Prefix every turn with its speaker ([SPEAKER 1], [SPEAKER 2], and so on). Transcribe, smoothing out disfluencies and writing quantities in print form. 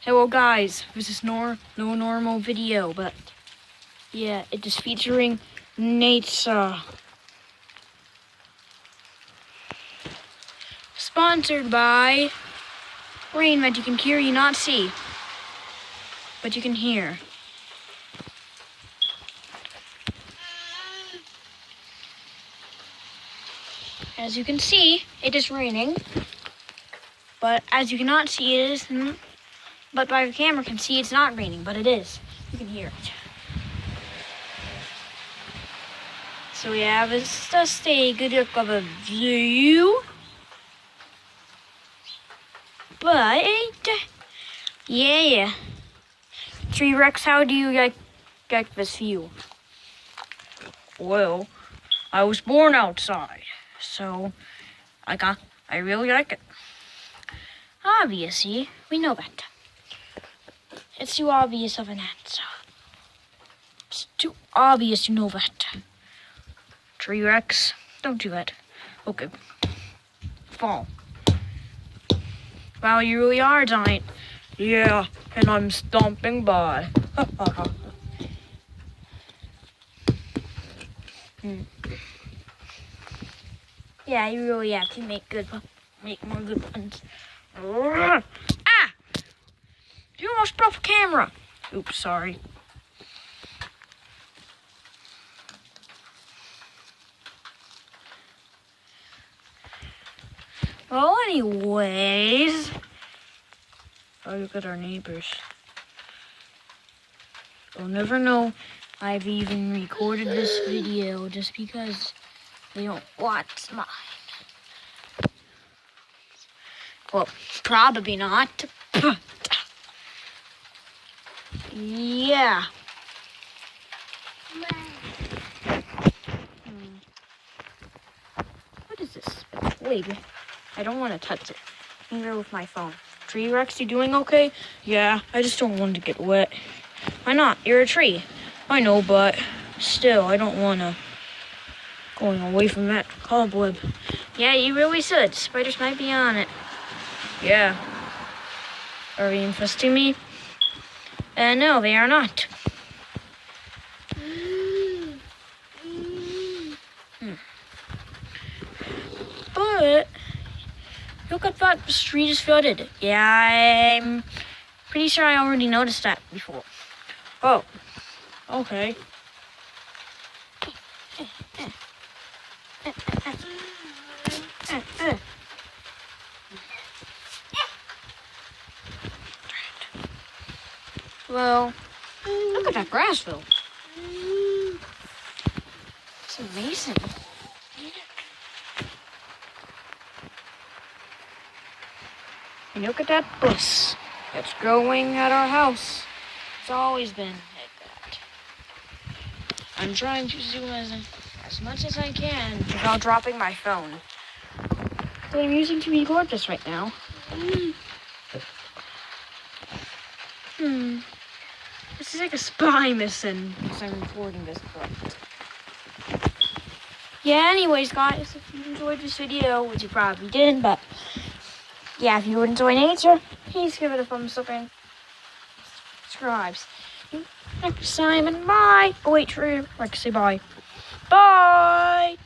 [SPEAKER 1] Hello guys, this is no normal video, but yeah, it is featuring Nate's sponsored by rain that you can hear, you not see, but you can hear. As you can see, it is raining, but as you cannot see, it is. But by the camera can see it's not raining, but it is. You can hear it. So yeah, this is just a good look of a view. But yeah. Tree Rex, how do you like this view? Well, I was born outside, so I really like it. Obviously, we know that. It's too obvious of an answer. It's too obvious, you know that. Tree Rex, don't do that. Okay. Fall. Wow, you really are giant. Yeah, and I'm stomping by. Yeah, you really have to make more good ones. Ah! You almost broke the camera. Oops, sorry. Well, anyways, look at our neighbors. They'll never know I've even recorded this video just because they don't watch mine. Well, probably not. Yeah. What is this? Wait, I don't want to touch it. Either with my phone. Tree Rex, you doing okay? Yeah, I just don't want to get wet. Why not? You're a tree. I know, but still, I don't want to. Going away from that cobweb. Yeah, you really should. Spiders might be on it. Yeah. Are they infesting me? No, they are not. But look at that, the street is flooded. Yeah, I'm pretty sure I already noticed that before. Oh, okay. Well, look at that Grassville. It's amazing. And look at that bus that's growing at our house. It's always been like that. I'm trying to zoom as much as I can without dropping my phone. So I'm using to record this right now. This is like a spy mission as I'm recording this part. Yeah, anyways, guys, if you enjoyed this video, which you probably didn't, but yeah, if you would enjoy nature, please give it a thumbs up and subscribe. Next time, and bye. Oh, wait, Tree Rex, say bye. Bye.